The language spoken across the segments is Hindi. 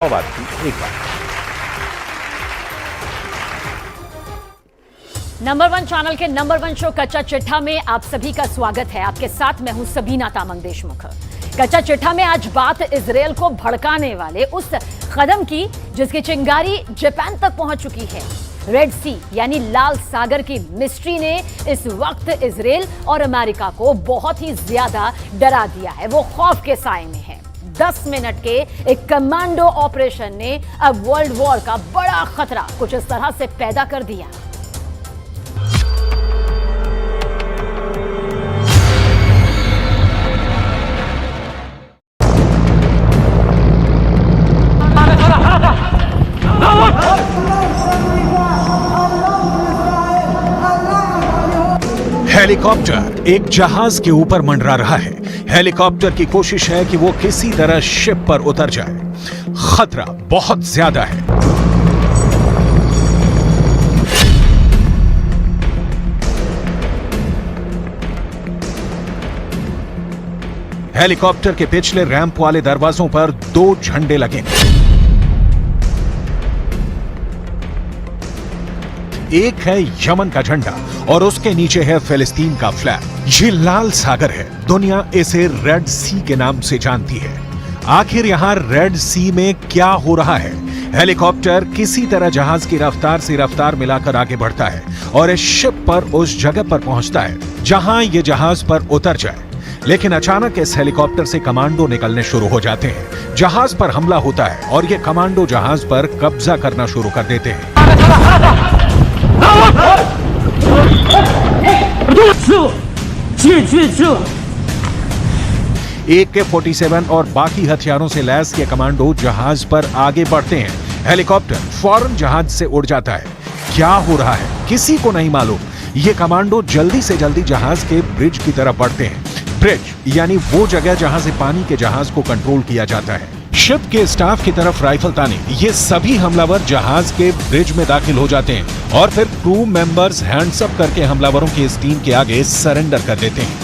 बात की एक बार। नंबर 1 चैनल के नंबर 1 शो कच्चा चिट्ठा में आप सभी का स्वागत है। आपके साथ मैं हूं सबीना तामंग देशमुख। कच्चा चिट्ठा में आज बात इजरायल को भड़काने वाले उस कदम की जिसकी चिंगारी जापान तक पहुंच चुकी है। रेड सी यानी लाल सागर की मिस्ट्री ने इस वक्त इजरायल और अमेरिका को बहुत ही ज्यादा डरा दिया है। वो खौफ के साए में है। 10 मिनट के एक कमांडो ऑपरेशन ने अब वर्ल्ड वॉर का बड़ा खतरा कुछ इस तरह से पैदा कर दिया। हेलीकॉप्टर एक जहाज के ऊपर मंडरा रहा है। हेलीकॉप्टर की कोशिश है कि वो किसी तरह शिप पर उतर जाए। खतरा बहुत ज्यादा है। हेलीकॉप्टर के पिछले रैंप वाले दरवाजों पर 2 झंडे लगे। एक है यमन का झंडा और उसके नीचे है फिलिस्तीन का फ्लैग। ये लाल सागर है। दुनिया इसे रेड सी के नाम से जानती है। आखिर यहां रेड सी में क्या हो रहा है? हेलीकॉप्टर किसी तरह जहाज की रफ्तार से रफ्तार मिलाकर आगे बढ़ता है और इस शिप पर उस जगह पर पहुंचता है जहां ये जहाज पर उतर जाए। लेकिन अचानक इस हेलीकॉप्टर से कमांडो निकलने शुरू हो जाते हैं। जहाज पर हमला होता है और ये कमांडो जहाज पर कब्जा करना शुरू कर देते हैं। AK-47 और बाकी हथियारों से लैस ये कमांडो जहाज पर आगे बढ़ते हैं। हेलीकॉप्टर फौरन जहाज से उड़ जाता है। क्या हो रहा है किसी को नहीं मालूम। ये कमांडो जल्दी से जल्दी जहाज के ब्रिज की तरफ बढ़ते हैं। ब्रिज यानी वो जगह जहां से पानी के जहाज को कंट्रोल किया जाता है। शिप के स्टाफ की तरफ राइफल ताने ये सभी हमलावर जहाज के ब्रिज में दाखिल हो जाते हैं और फिर क्रू मेंबर्स हैंड्स अप करके हमलावरों की इस टीम के आगे सरेंडर कर देते हैं।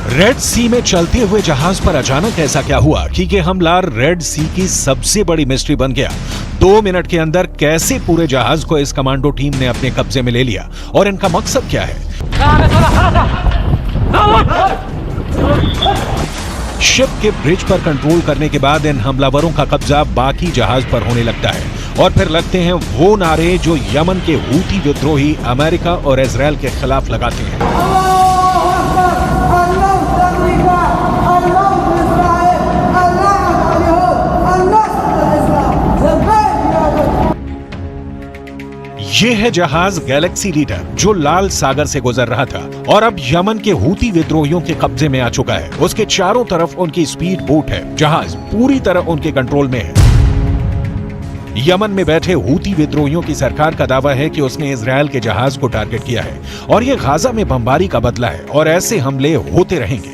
रेड सी में चलते हुए जहाज पर अचानक ऐसा क्या हुआ कि ये हमला रेड सी की सबसे बड़ी मिस्ट्री बन गया। 2 मिनट के अंदर कैसे पूरे जहाज को इस कमांडो टीम ने अपने कब्जे में ले लिया और इनका मकसद क्या है? शिप के ब्रिज पर कंट्रोल करने के बाद इन हमलावरों का कब्जा बाकी जहाज पर होने लगता है और फिर लगते हैं वो नारे जो यमन के हूती विद्रोही अमेरिका और इजरायल के खिलाफ लगाते हैं। ये है जहाज गैलेक्सी लीडर जो लाल सागर से गुजर रहा था और अब यमन के हूती विद्रोहियों के कब्जे में आ चुका है। उसके चारों तरफ उनकी स्पीड बोट है। जहाज पूरी तरह उनके कंट्रोल में है। यमन में बैठे हूती विद्रोहियों की सरकार का दावा है कि उसने इजरायल के जहाज को टारगेट किया है और ये गाजा में बमबारी का बदला है और ऐसे हमले होते रहेंगे।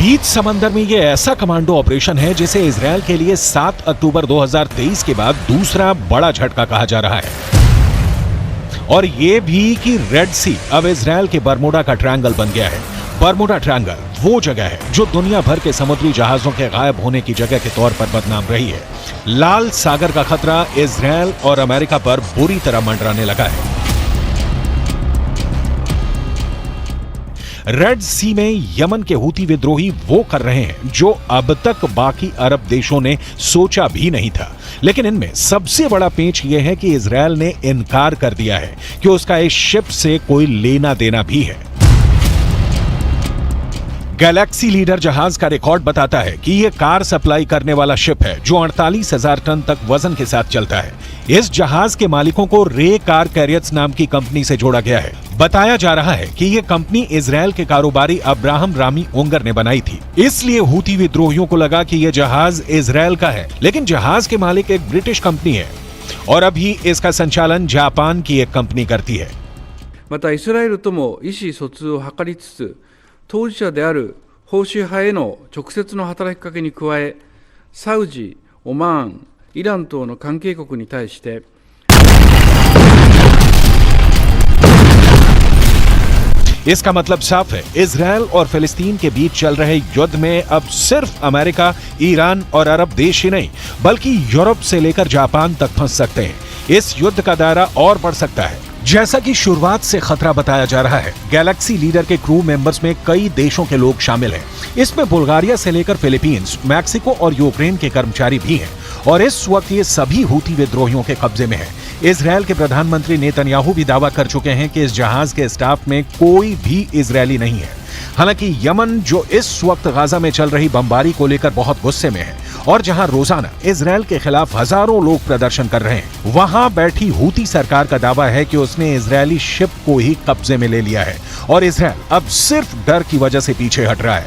बीच समंदर में ये ऐसा कमांडो ऑपरेशन है जिसे इजरायल के लिए 7 अक्टूबर 2023 के बाद दूसरा बड़ा झटका कहा जा रहा है। और ये भी कि रेड सी अब इजरायल के बरमूडा का ट्रायंगल बन गया है। बरमूडा ट्रायंगल वो जगह है जो दुनिया भर के समुद्री जहाजों के गायब होने की जगह के तौर पर बदनाम रही है। लाल सागर का खतरा इजरायल और अमेरिका पर बुरी तरह मंडराने लगा है। रेड सी में यमन के हूती विद्रोही वो कर रहे हैं जो अब तक बाकी अरब देशों ने सोचा भी नहीं था। लेकिन इनमें सबसे बड़ा पेंच यह है कि इजरायल ने इनकार कर दिया है कि उसका इस शिप से कोई लेना देना भी है। गैलेक्सी लीडर जहाज का रिकॉर्ड बताता है कि यह कार सप्लाई करने वाला शिप है जो 48,000 टन तक वजन के साथ चलता है। इस जहाज के मालिकों को रे कार कैरियर्स नाम की कंपनी से जोड़ा गया है। बताया जा रहा है कि ये कंपनी इजरायल के कारोबारी अब्राहम रामी उंगर ने बनाई थी। इसलिए हूती विद्रोहियों को लगा कि यह जहाज इजरायल का है, लेकिन जहाज के मालिक एक ब्रिटिश कंपनी है और अभी इसका संचालन जापान की एक कंपनी करती है। またイスラエルとも意思疎通を図りつつ、当事者である保守派への直接の働きかけに加え、サウジ、オマーン、イラン等の関係国に対して इसका मतलब साफ है, इजरायल और फिलिस्तीन के बीच चल रहे युद्ध में अब सिर्फ अमेरिका, ईरान और अरब देश ही नहीं बल्कि यूरोप से लेकर जापान तक फंस सकते हैं। इस युद्ध का दायरा और बढ़ सकता है। जैसा कि शुरुआत से खतरा बताया जा रहा है, गैलेक्सी लीडर के क्रू मेंबर्स में कई देशों के लोग शामिल हैं। इसमें बुल्गारिया से लेकर फिलीपींस, मैक्सिको और यूक्रेन के कर्मचारी भी हैं और इस वक्त ये सभी हूती विद्रोहियों के कब्जे में है। इजरायल के प्रधानमंत्री नेतन्याहू भी दावा कर चुके हैं कि इस जहाज के स्टाफ में कोई भी इजरायली नहीं है। हालांकि यमन, जो इस वक्त गाजा में चल रही बमबारी को लेकर बहुत गुस्से में है और जहां रोजाना इजरायल के खिलाफ हजारों लोग प्रदर्शन कर रहे हैं, वहां बैठी हूती सरकार का दावा है कि उसने इजरायली शिप को ही कब्जे में ले लिया है और इजरायल अब सिर्फ डर की वजह से पीछे हट रहा है।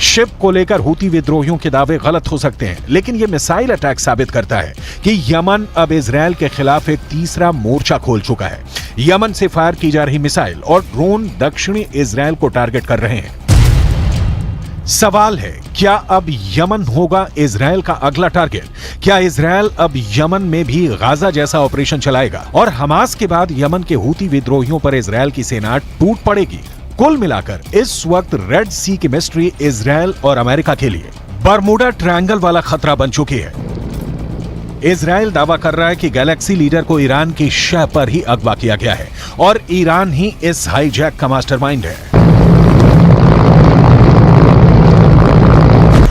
शिप को लेकर हूती विद्रोहियों के दावे गलत हो सकते हैं, लेकिन यह मिसाइल अटैक साबित करता है कि यमन अब इजरायल के खिलाफ एक तीसरा मोर्चा खोल चुका है। यमन से फायर की जा रही मिसाइल और ड्रोन दक्षिणी इजरायल को टारगेट कर रहे हैं। सवाल है, क्या अब यमन होगा इजरायल का अगला टारगेट? क्या इजरायल अब यमन में भी गाजा जैसा ऑपरेशन चलाएगा और हमास के बाद यमन के हूती विद्रोहियों पर इजरायल की सेना टूट पड़ेगी? कुल मिलाकर इस वक्त रेड सी की मिस्ट्री इजरायल और अमेरिका के लिए बरमुडा ट्रायंगल वाला खतरा बन चुकी है। इजरायल दावा कर रहा है कि गैलेक्सी लीडर को ईरान की शह पर ही अगवा किया गया है और ईरान ही इस हाईजैक का मास्टरमाइंड है।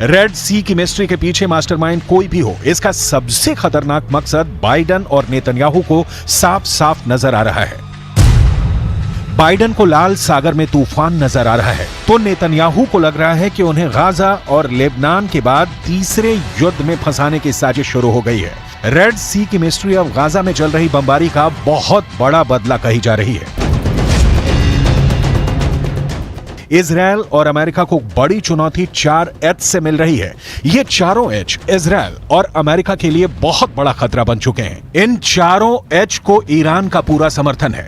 रेड सी की मिस्ट्री के पीछे मास्टरमाइंड कोई भी हो, इसका सबसे खतरनाक मकसद बाइडन और नेतन्याहू को साफ साफ नजर आ रहा है। बाइडन को लाल सागर में तूफान नजर आ रहा है तो नेतन्याहू को लग रहा है कि उन्हें गाजा और लेबनान के बाद तीसरे युद्ध में फंसाने की साजिश शुरू हो गई है। रेड सी की मिस्ट्री अब गाजा में चल रही बमबारी का बहुत बड़ा बदला कही जा रही है। इजरायल और अमेरिका को बड़ी चुनौती 4 एच से मिल रही है। ये चारों एच इजरायल और अमेरिका के लिए बहुत बड़ा खतरा बन चुके हैं। इन चारों एच को ईरान का पूरा समर्थन है।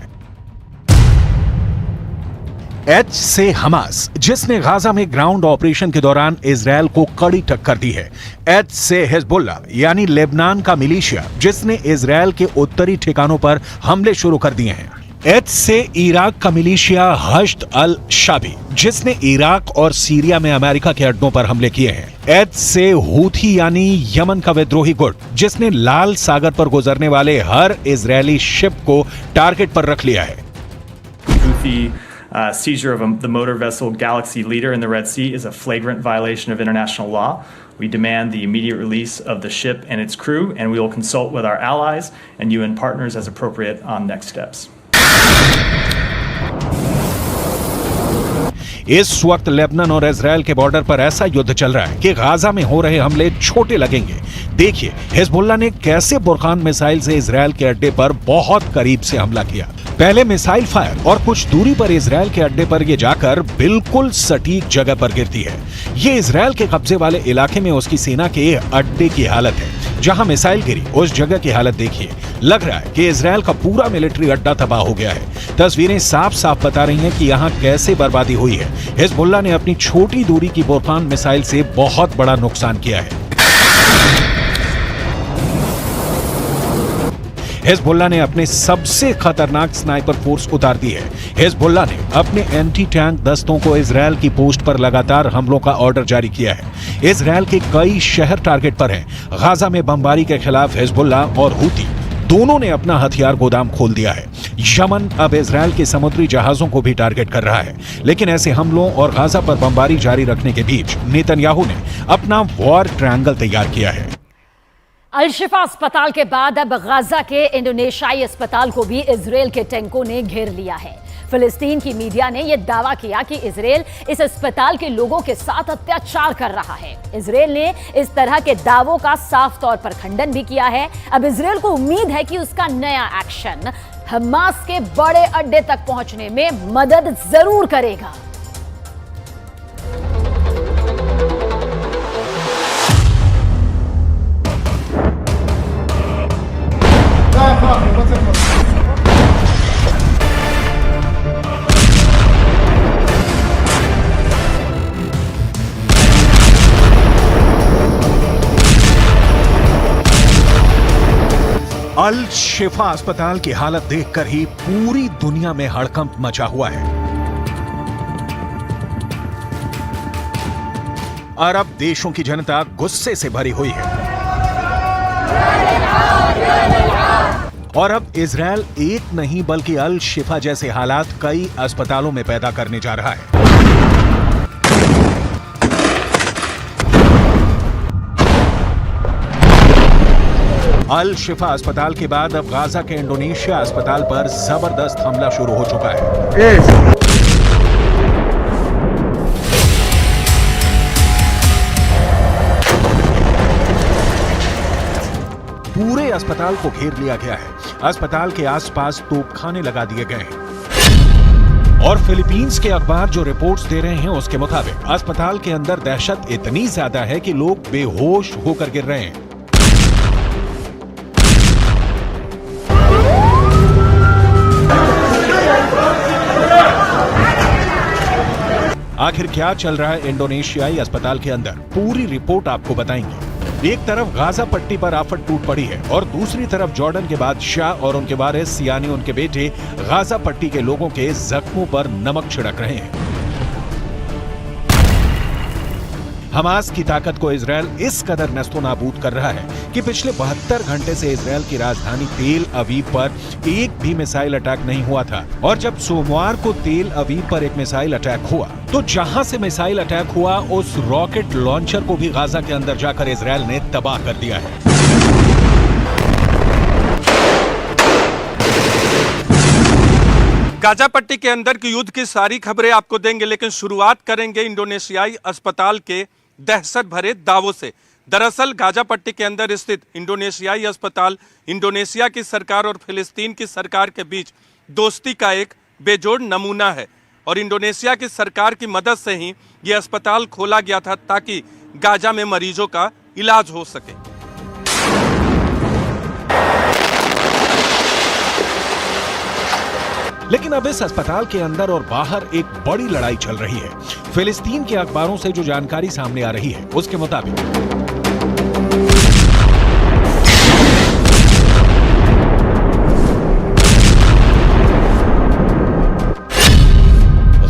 एच से हमास, जिसने गाजा में ग्राउंड ऑपरेशन के दौरान इजरायल को कड़ी टक्कर दी है। एच से हिजबुल्लाह यानी लेबनान का मिलिशिया, जिसने इजरायल के उत्तरी ठिकानों पर हमले शुरू कर दिए हैं। एच से इराक का मिलिशिया हश्द अल शाबी, जिसने इराक और सीरिया में अमेरिका के अड्डों पर हमले किए हैं। एच से हूथी यानी यमन का विद्रोही गुट, जिसने लाल सागर पर गुजरने वाले हर इजरायली शिप को टारगेट पर रख लिया है। Seizure of the motor vessel Galaxy Leader in the Red Sea is a flagrant violation of international law. We demand the immediate release of the ship and its crew, and we will consult with our allies and UN partners as appropriate on next steps. इस वक्त लेबनान और इजरायल के बॉर्डर पर ऐसा युद्ध चल रहा है कि गाजा में हो रहे हमले छोटे लगेंगे। देखिए हिजबुल्लाह ने कैसे बुरखान मिसाइल से इजरायल के अड्डे पर बहुत करीब से हमला किया। पहले मिसाइल फायर और कुछ दूरी पर इजरायल के अड्डे पर ये जाकर बिल्कुल सटीक जगह पर गिरती है। ये इजरायल के कब्जे वाले इलाके में उसकी सेना के अड्डे की हालत है। जहां मिसाइल गिरी उस जगह की हालत देखिए। लग रहा है कि इजरायल का पूरा मिलिट्री अड्डा तबाह हो गया है। तस्वीरें साफ साफ बता रही हैं कि यहाँ कैसे बर्बादी हुई है। हिजबुल्लाह ने अपनी छोटी दूरी की बुरखान मिसाइल से बहुत बड़ा नुकसान किया है। हिजबुल्लाह ने अपने सबसे खतरनाक स्नाइपर फोर्स उतार दी है। हिजबुल्लाह ने अपने एंटी टैंक दस्तों को इजरायल की पोस्ट पर लगातार हमलों का ऑर्डर जारी किया है। इजरायल के कई शहर टारगेट पर हैं। गाजा में बमबारी के खिलाफ हिजबुल्लाह और हूती दोनों ने अपना हथियार गोदाम खोल दिया है। यमन अब इजरायल के समुद्री जहाजों को भी टारगेट कर रहा है। लेकिन ऐसे हमलों और गाजा पर बमबारी जारी रखने के बीच नेतन्याहू ने अपना वॉर ट्रायंगल तैयार किया है। अल-शिफा अस्पताल के बाद अब गाजा के इंडोनेशियाई अस्पताल को भी इजरायल के टैंकों ने घेर लिया है। फिलिस्तीन की मीडिया ने यह दावा किया कि इजरायल इस अस्पताल के लोगों के साथ अत्याचार कर रहा है। इजरायल ने इस तरह के दावों का साफ तौर पर खंडन भी किया है। अब इजरायल को उम्मीद है कि उसका नया एक्शन हमास के बड़े अड्डे तक पहुंचने में मदद जरूर करेगा। अल शिफा अस्पताल की हालत देखकर ही पूरी दुनिया में हड़कंप मचा हुआ है। अरब देशों की जनता गुस्से से भरी हुई है और अब इजरायल एक नहीं बल्कि अल शिफा जैसे हालात कई अस्पतालों में पैदा करने जा रहा है। अल शिफा अस्पताल के बाद अब गाजा के इंडोनेशिया अस्पताल पर जबरदस्त हमला शुरू हो चुका है। पूरे अस्पताल को घेर लिया गया है। अस्पताल के आसपास तोपखाने लगा दिए गए हैं और फिलीपींस के अखबार जो रिपोर्ट्स दे रहे हैं उसके मुताबिक अस्पताल के अंदर दहशत इतनी ज्यादा है कि लोग बेहोश होकर गिर रहे हैं। आखिर क्या चल रहा है इंडोनेशियाई अस्पताल के अंदर, पूरी रिपोर्ट आपको बताएंगे। एक तरफ गाजा पट्टी पर आफत टूट पड़ी है और दूसरी तरफ जॉर्डन के बादशाह और उनके वारिस यानी उनके बेटे गाजा पट्टी के लोगों के जख्मों पर नमक छिड़क रहे हैं। हमास की ताकत को इजरायल इस कदर नस्तोनाबूद कर रहा है कि पिछले 72 घंटे से इजरायल की राजधानी तेल अवीव पर एक भी मिसाइल अटैक नहीं हुआ था। और जब सोमवार को तेल अवीव पर एक मिसाइल अटैक हुआ तो जहां से मिसाइल अटैक हुआ उस रॉकेट लॉन्चर को भी गाजा के अंदर जाकर इजरायल ने तबाह कर दिया है। गाजा पट्टी के अंदर की युद्ध की सारी खबरें आपको देंगे, लेकिन शुरुआत करेंगे इंडोनेशियाई अस्पताल के दहशत भरे दावों से। दरअसल गाजा पट्टी के अंदर स्थित इंडोनेशियाई अस्पताल इंडोनेशिया की सरकार और फिलिस्तीन की सरकार के बीच दोस्ती का एक बेजोड़ नमूना है और इंडोनेशिया की सरकार की मदद से ही ये अस्पताल खोला गया था ताकि गाजा में मरीजों का इलाज हो सके। लेकिन अब इस अस्पताल के अंदर और बाहर एक बड़ी लड़ाई चल रही है। फिलिस्तीन के अखबारों से जो जानकारी सामने आ रही है उसके मुताबिक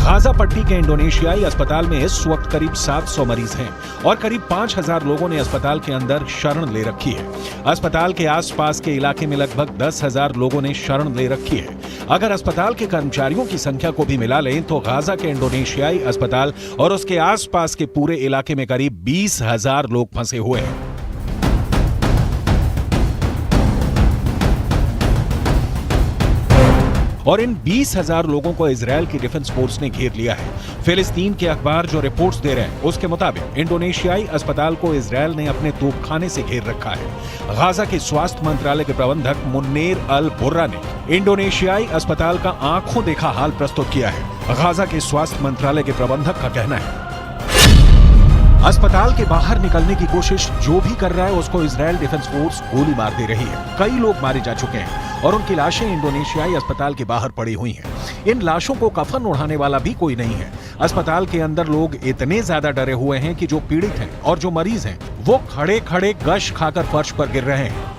गाजा पट्टी के इंडोनेशियाई अस्पताल में इस वक्त करीब 700 मरीज हैं और करीब 5000 लोगों ने अस्पताल के अंदर शरण ले रखी है। अस्पताल के आसपास के इलाके में लगभग 10,000 लोगों ने शरण ले रखी है। अगर अस्पताल के कर्मचारियों की संख्या को भी मिला लें तो गाजा के इंडोनेशियाई अस्पताल और उसके आसपास के पूरे इलाके में करीब 20,000 लोग फंसे हुए हैं। और इन 20,000 लोगों को इजरायल की डिफेंस फोर्स ने घेर लिया है। फिलिस्तीन के अखबार जो रिपोर्ट्स दे रहे हैं उसके मुताबिक इंडोनेशियाई अस्पताल को इजरायल ने अपने तोपखाने से घेर रखा है। गाजा के स्वास्थ्य मंत्रालय के प्रबंधक मुन्नेर अल बुर्रा ने इंडोनेशियाई अस्पताल का आंखों देखा हाल प्रस्तुत किया है। गाजा के स्वास्थ्य मंत्रालय के प्रबंधक का कहना है अस्पताल के बाहर निकलने की कोशिश जो भी कर रहा है उसको इजरायल डिफेंस फोर्स गोली मार दे रही है। कई लोग मारे जा चुके हैं और उनकी लाशें इंडोनेशियाई अस्पताल के बाहर पड़ी हुई हैं। इन लाशों को कफन ओढ़ाने वाला भी कोई नहीं है। अस्पताल के अंदर लोग इतने ज्यादा डरे हुए हैं कि जो पीड़ित हैं और जो मरीज हैं वो खड़े खड़े गश खाकर फर्श पर गिर रहे हैं।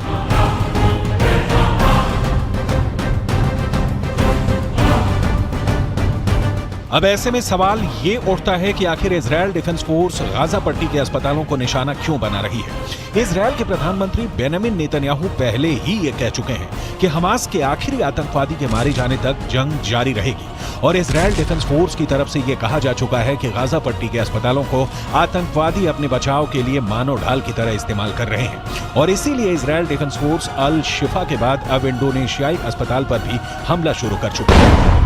अब ऐसे में सवाल ये उठता है कि आखिर इजरायल डिफेंस फोर्स गाजा पट्टी के अस्पतालों को निशाना क्यों बना रही है। इजरायल के प्रधानमंत्री बेंजामिन नेतन्याहू पहले ही ये कह चुके हैं कि हमास के आखिरी आतंकवादी के मारे जाने तक जंग जारी रहेगी और इजरायल डिफेंस फोर्स की तरफ से ये कहा जा चुका है कि गाजा पट्टी के अस्पतालों को आतंकवादी अपने बचाव के लिए मानव ढाल की तरह इस्तेमाल कर रहे हैं और इसीलिए इजरायल डिफेंस फोर्स अल शिफा के बाद अब इंडोनेशियाई अस्पताल पर भी हमला शुरू कर चुका है।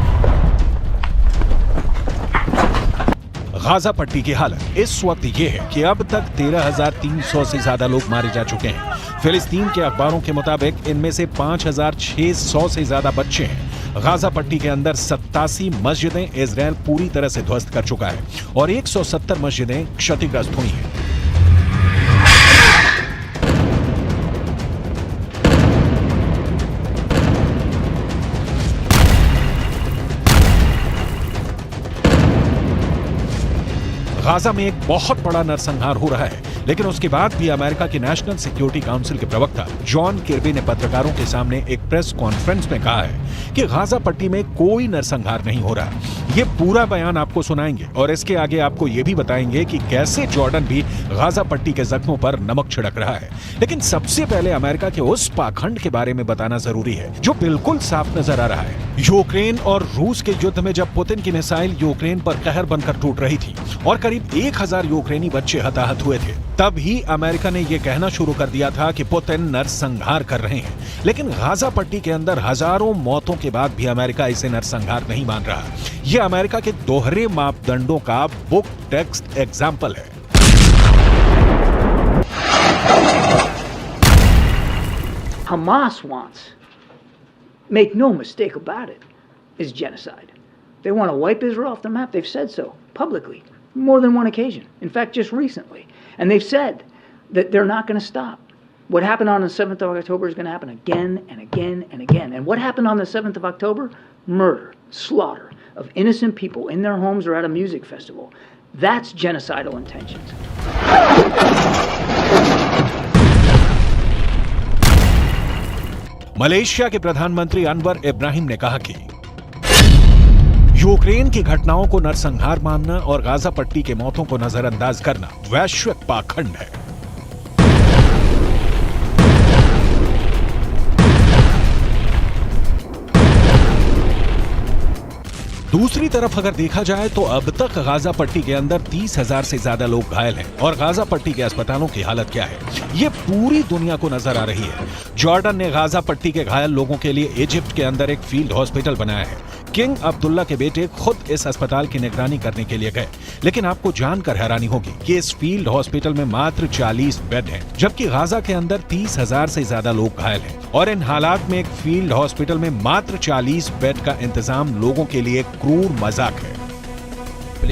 गाजा पट्टी की हालत इस वक्त ये है कि अब तक 13,300 से ज्यादा लोग मारे जा चुके हैं। फिलिस्तीन के अखबारों के मुताबिक इनमें से 5,600 से ज्यादा बच्चे हैं। गाजा पट्टी के अंदर 87 मस्जिदें इजरायल पूरी तरह से ध्वस्त कर चुका है और 170 मस्जिदें क्षतिग्रस्त हुई हैं। गाजा में एक बहुत बड़ा नरसंहार हो रहा है, लेकिन उसके बाद भी अमेरिका के नेशनल सिक्योरिटी काउंसिल के प्रवक्ता जॉन किर्बी ने पत्रकारों के सामने एक प्रेस कॉन्फ्रेंस में कहा है कि गाजा पट्टी में कोई नरसंहार नहीं हो रहा। ये पूरा बयान आपको सुनाएंगे और इसके आगे आपको ये भी बताएंगे कि कैसे जॉर्डन भी गाजा पट्टी के जख्मों पर नमक छिड़क रहा है। लेकिन सबसे पहले अमेरिका के उस पाखंड के बारे में बताना जरूरी है जो बिल्कुल साफ नजर आ रहा है। यूक्रेन और रूस के युद्ध में जब पुतिन की मिसाइल यूक्रेन पर कहर बनकर टूट रही थी और करीब 1,000 यूक्रेनी बच्चे हताहत हुए थे, तब ही अमेरिका ने यह कहना शुरू कर दिया था कि पुतिन नरसंहार कर रहे हैं। लेकिन गाजा पट्टी के अंदर हजारों मौतों के बाद भी अमेरिका इसे नरसंहार नहीं मान रहा। यह अमेरिका के दोहरे मापदंडों का बुक टेक्स्ट एग्जाम्पल है। Hamas wants, make no mistake about it, is genocide. They want to wipe Israel off the map. They've said so publicly, more than one occasion. In fact, just recently. And they've said that they're not going to stop. What happened on the 7th of October is going to happen again and again and again. And what happened on the 7th of October? Murder, slaughter of innocent people in their homes or at a music festival. That's genocidal intentions. Malaysia के प्रधानमंत्री अनवर इब्राहिम ने कहा कि यूक्रेन की घटनाओं को नरसंहार मानना और गाजा पट्टी के मौतों को नजरअंदाज करना वैश्विक पाखंड है। दूसरी तरफ अगर देखा जाए तो अब तक गाजा पट्टी के अंदर 30,000 से ज्यादा लोग घायल हैं और गाजा पट्टी के अस्पतालों की हालत क्या है ये पूरी दुनिया को नजर आ रही है। जॉर्डन ने गाजा पट्टी के घायल लोगों के लिए इजिप्ट के अंदर एक फील्ड हॉस्पिटल बनाया है। किंग अब्दुल्ला के बेटे खुद इस अस्पताल की निगरानी करने के लिए गए, लेकिन आपको जानकर हैरानी होगी कि इस फील्ड हॉस्पिटल में मात्र 40 बेड हैं, जबकि गाजा के अंदर 30,000 से ज्यादा लोग घायल हैं। और इन हालात में एक फील्ड हॉस्पिटल में मात्र 40 बेड का इंतजाम लोगों के लिए क्रूर मजाक है।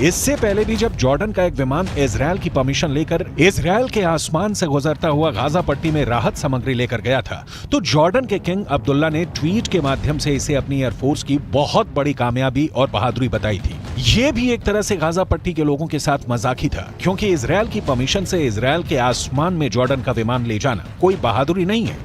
इससे पहले भी जब जॉर्डन का एक विमान इजरायल की परमिशन लेकर इजरायल के आसमान से गुजरता हुआ गाजा पट्टी में राहत सामग्री लेकर गया था, तो जॉर्डन के किंग अब्दुल्ला ने ट्वीट के माध्यम से इसे अपनी एयरफोर्स की बहुत बड़ी कामयाबी और बहादुरी बताई थी। ये भी एक तरह से गाजा पट्टी के लोगों के साथ मजाक ही था, क्योंकि इजरायल की परमिशन से इजरायल के आसमान में जॉर्डन का विमान ले जाना कोई बहादुरी नहीं है।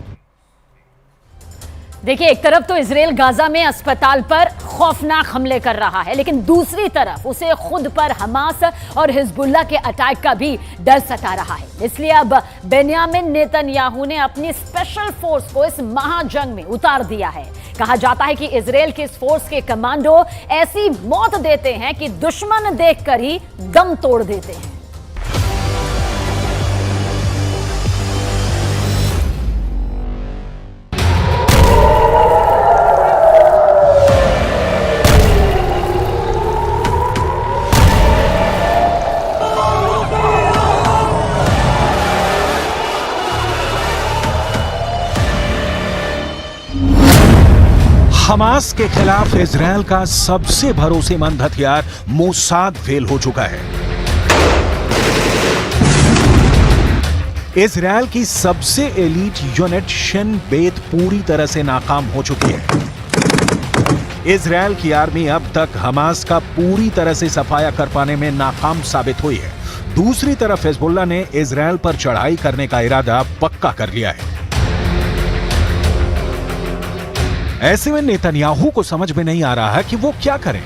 देखिए, एक तरफ तो इजराइल गाजा में अस्पताल पर खौफनाक हमले कर रहा है, लेकिन दूसरी तरफ उसे खुद पर हमास और हिजबुल्लाह के अटैक का भी डर सता रहा है। इसलिए अब बेंजामिन नेतन्याहू ने अपनी स्पेशल फोर्स को इस महाजंग में उतार दिया है। कहा जाता है कि इजराइल की इस फोर्स के कमांडो ऐसी मौत देते हैं कि दुश्मन देखकर ही दम तोड़ देते हैं। हमास के खिलाफ इजरायल का सबसे भरोसेमंद हथियार मोसाद फेल हो चुका है। इजरायल की सबसे एलीट यूनिट शिन बेत पूरी तरह से नाकाम हो चुकी है। इजरायल की आर्मी अब तक हमास का पूरी तरह से सफाया कर पाने में नाकाम साबित हुई है। दूसरी तरफ हिजबुल्लाह ने इजरायल पर चढ़ाई करने का इरादा पक्का कर लिया है। ऐसे में नेतन्याहू को समझ में नहीं आ रहा है कि वो क्या करें।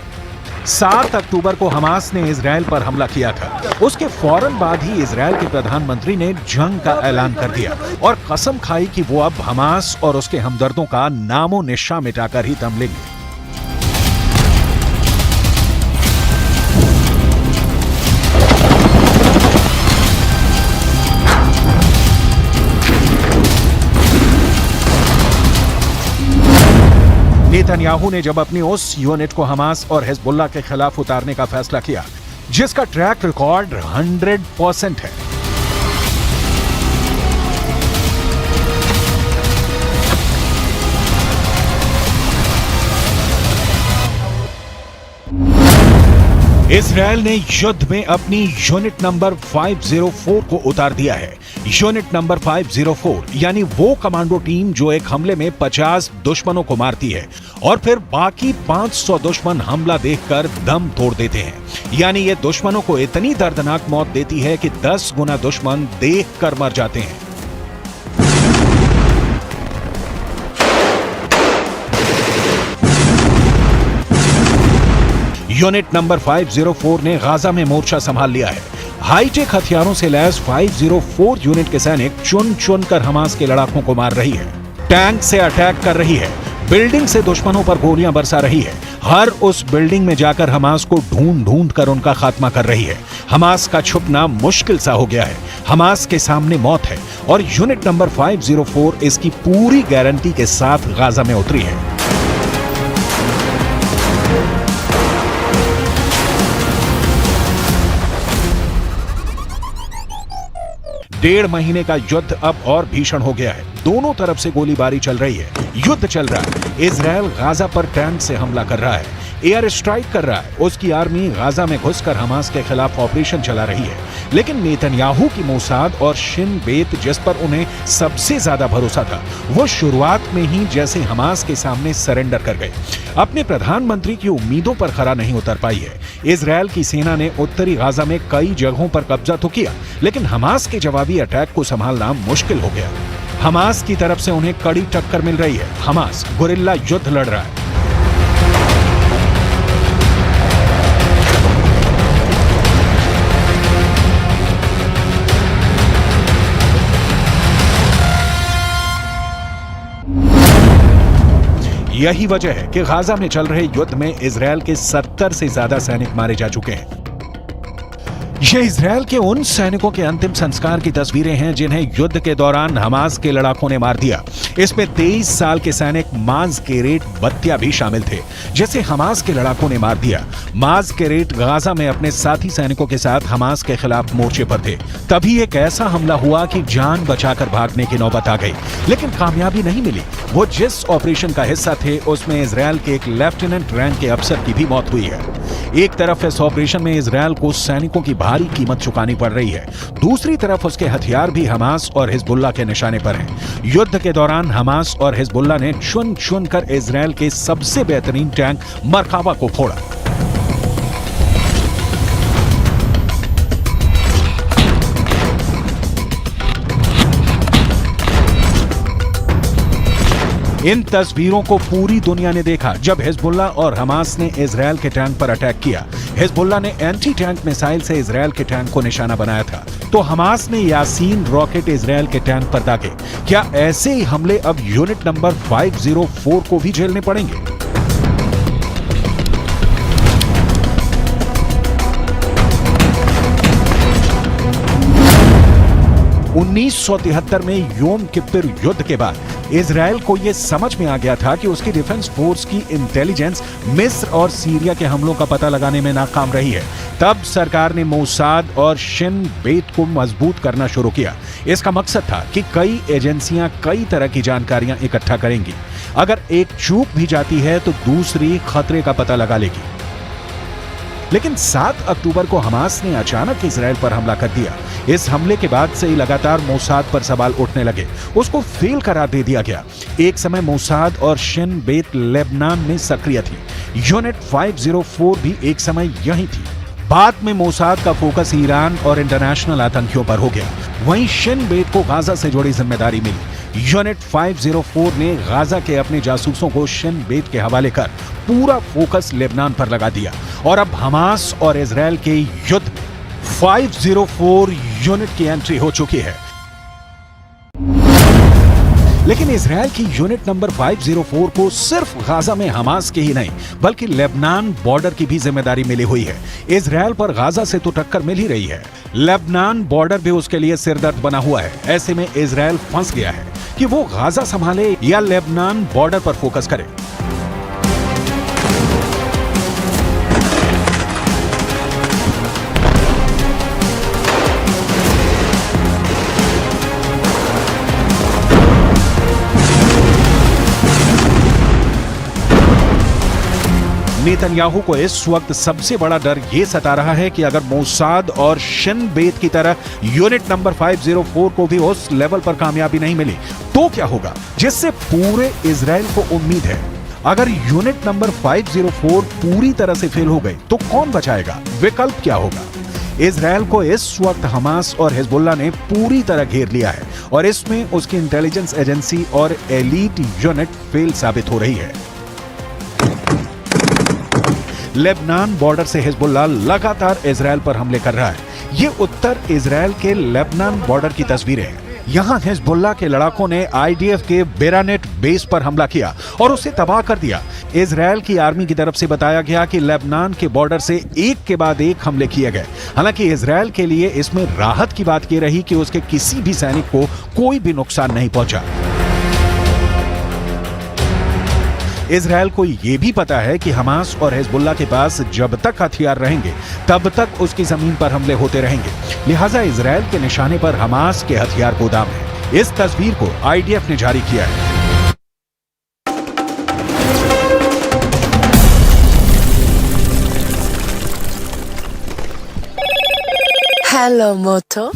7 अक्टूबर को हमास ने इजरायल पर हमला किया था। उसके फौरन बाद ही इजरायल के प्रधानमंत्री ने जंग का ऐलान कर दिया और कसम खाई कि वो अब हमास और उसके हमदर्दों का नामो निशान मिटाकर ही दम लेंगे। नेतन्याहू ने जब अपनी उस यूनिट को हमास और हिजबुल्लाह के खिलाफ उतारने का फैसला किया, जिसका ट्रैक रिकॉर्ड 100% है, इजरायल ने युद्ध में अपनी यूनिट नंबर 504 को उतार दिया है। यूनिट नंबर 504 यानी वो कमांडो टीम जो एक हमले में 50 दुश्मनों को मारती है और फिर बाकी 500 दुश्मन हमला देखकर दम तोड़ देते हैं। यानी ये दुश्मनों को इतनी दर्दनाक मौत देती है कि 10 गुना दुश्मन देखकर मर जाते हैं। यूनिट नंबर 504 ने गाजा में मोर्चा संभाल लिया है। हाईटेक हथियारों से लैस 504 यूनिट के सैनिक चुन चुन कर हमास के लड़ाकों को मार रही है, टैंक से अटैक कर रही है, बिल्डिंग से दुश्मनों पर गोलियां बरसा रही है, हर उस बिल्डिंग में जाकर हमास को ढूंढ ढूंढ कर उनका खात्मा कर रही है। हमास का छुपना मुश्किल सा हो गया है। हमास के सामने मौत है और यूनिट नंबर 504 इसकी पूरी गारंटी के साथ गाजा में उतरी है। डेढ़ महीने का युद्ध अब और भीषण हो गया है। दोनों तरफ से गोलीबारी चल रही है, युद्ध चल रहा है। इजरायल गाजा पर टैंक से हमला कर रहा है, एयर स्ट्राइक कर रहा है। उसकी आर्मी गाजा में घुसकर हमास के खिलाफ ऑपरेशन चला रही है। लेकिन नेतन्याहू की मोसाद और शिन बेत जिस पर उन्हें सबसे ज्यादा भरोसा था, वो शुरुआत में ही जैसे हमास के सामने सरेंडर कर गए। अपने प्रधानमंत्री की उम्मीदों पर खरा नहीं उतर पाई है। इजरायल की सेना ने उत्तरी गाजा में कई जगहों पर कब्जा तो किया, लेकिन हमास के जवाबी अटैक को संभालना मुश्किल हो गया। हमास की तरफ से उन्हें कड़ी टक्कर मिल रही है। हमास गुरिल्ला युद्ध लड़ रहा है। यही वजह है कि गाजा में चल रहे युद्ध में इजरायल के 70 से ज्यादा सैनिक मारे जा चुके हैं। ये इजरायल के उन सैनिकों के अंतिम संस्कार की तस्वीरें हैं जिन्हें युद्ध के दौरान हमास के लड़ाकों ने मार दिया। इसमें 23 साल के सैनिक माज केरेट बत्तिया भी शामिल थे, जिसे हमास के लड़ाकों ने मार दिया। माज केरेट गाजा में अपने साथी सैनिकों के साथ हमास के खिलाफ मोर्चे पर थे। तभी एक ऐसा हमला हुआ कि जान बचाकर भागने की नौबत आ गई, लेकिन कामयाबी नहीं मिली। वो जिस ऑपरेशन का हिस्सा थे उसमें इजरायल के एक लेफ्टिनेंट रैंक के अफसर की भी मौत हुई है। एक तरफ इस ऑपरेशन में इजरायल को सैनिकों की भारी कीमत चुकानी पड़ रही है, दूसरी तरफ उसके हथियार भी हमास और हिजबुल्लाह के निशाने पर हैं। युद्ध के दौरान हमास और हिजबुल्लाह ने चुन चुन कर इजरायल के सबसे बेहतरीन टैंक मरकावा को फोड़ा। इन तस्वीरों को पूरी दुनिया ने देखा जब हिजबुल्लाह और हमास ने इजरायल के टैंक पर अटैक किया। हिजबुल्लाह ने एंटी टैंक मिसाइल से इजरायल के टैंक को निशाना बनाया था, तो हमास ने यासीन रॉकेट इजरायल के टैंक पर दागे। क्या ऐसे ही हमले अब यूनिट नंबर 504 को भी झेलने पड़ेंगे? उन्नीस 1973 में योम किप्पुर युद्ध के बाद इजरायल को यह समझ में आ गया था कि उसकी डिफेंस फोर्स की इंटेलिजेंस मिस्र और सीरिया के हमलों का पता लगाने में नाकाम रही है। तब सरकार ने मोसाद और शिन बेत को मजबूत करना शुरू किया। इसका मकसद था कि कई एजेंसियां कई तरह की जानकारियां इकट्ठा करेंगी। अगर एक चूक भी जाती है तो दूसरी खतरे का पता लगा लेगी। लेकिन 7 अक्टूबर को हमास ने अचानक इजराइल पर हमला कर दिया। इस हमले के बाद से ही लगातार मोसाद पर सवाल उठने लगे। उसको फेल करार दे दिया गया। एक समय मोसाद और शिन बेत लेबनान में सक्रिय थी। यूनिट 504 भी एक समय यही थी। बाद में मोसाद का फोकस ईरान और इंटरनेशनल आतंकियों पर हो गया। वहीं शिन बेत को गाजा से जुड़ी जिम्मेदारी मिली। यूनिट 504 ने गाजा के अपने जासूसों को शिन बेत के हवाले कर पूरा फोकस लेबनान पर लगा दिया और अब हमास और इजराइल के युद्ध में 504 यूनिट की एंट्री हो चुकी है। लेकिन इजराइल की यूनिट नंबर 504 को सिर्फ गाजा में हमास की ही नहीं बल्कि लेबनान बॉर्डर की भी जिम्मेदारी मिली हुई है। इजराइल पर गाजा से तो टक्कर मिल ही रही है, लेबनान बॉर्डर भी उसके लिए सिरदर्द बना हुआ है। ऐसे में इजराइल फंस गया है कि वो गाजा संभाले या लेबनान बॉर्डर पर फोकस करे। नेतन्याहू को इस वक्त सबसे बड़ा डर यह सता रहा है कि अगर मोसाद और शिन बेत की तरह यूनिट नंबर 504 को भी उस लेवल पर कामयाबी नहीं मिली तो क्या होगा, जिससे पूरे इजराइल को उम्मीद है। अगर यूनिट नंबर 504 पूरी तरह से फेल हो गए तो कौन बचाएगा? विकल्प क्या होगा? इजराइल को इस वक्त हमास और हिजबुल्लाह ने पूरी तरह घेर लिया है और इसमें उसकी इंटेलिजेंस एजेंसी और एलीट यूनिट फेल साबित हो रही है। लेबनान बॉर्डर से हिजबुल्लाह लगातार इजराइल पर हमले कर रहा है। ये उत्तर इजराइल के लेबनान बॉर्डर की तस्वीरें हैं। यहां हिजबुल्लाह के लड़ाकों ने आईडीएफ के बेरानेट बेस पर हमला किया और उसे तबाह कर दिया। इजराइल की आर्मी की तरफ से बताया गया कि लेबनान के बॉर्डर से एक के बाद एक हमले किए गए। हालांकि इजराइल के लिए इसमें राहत की बात यह रही कि उसके किसी भी सैनिक को कोई भी नुकसान नहीं पहुंचा। इजराइल को यह भी पता है कि हमास और हिजबुल्लाह के पास जब तक हथियार रहेंगे तब तक उसकी जमीन पर हमले होते रहेंगे। लिहाजा इजराइल के निशाने पर हमास के हथियार गोदाम है। इस तस्वीर को आईडीएफ ने जारी किया है। हेलो मोटो।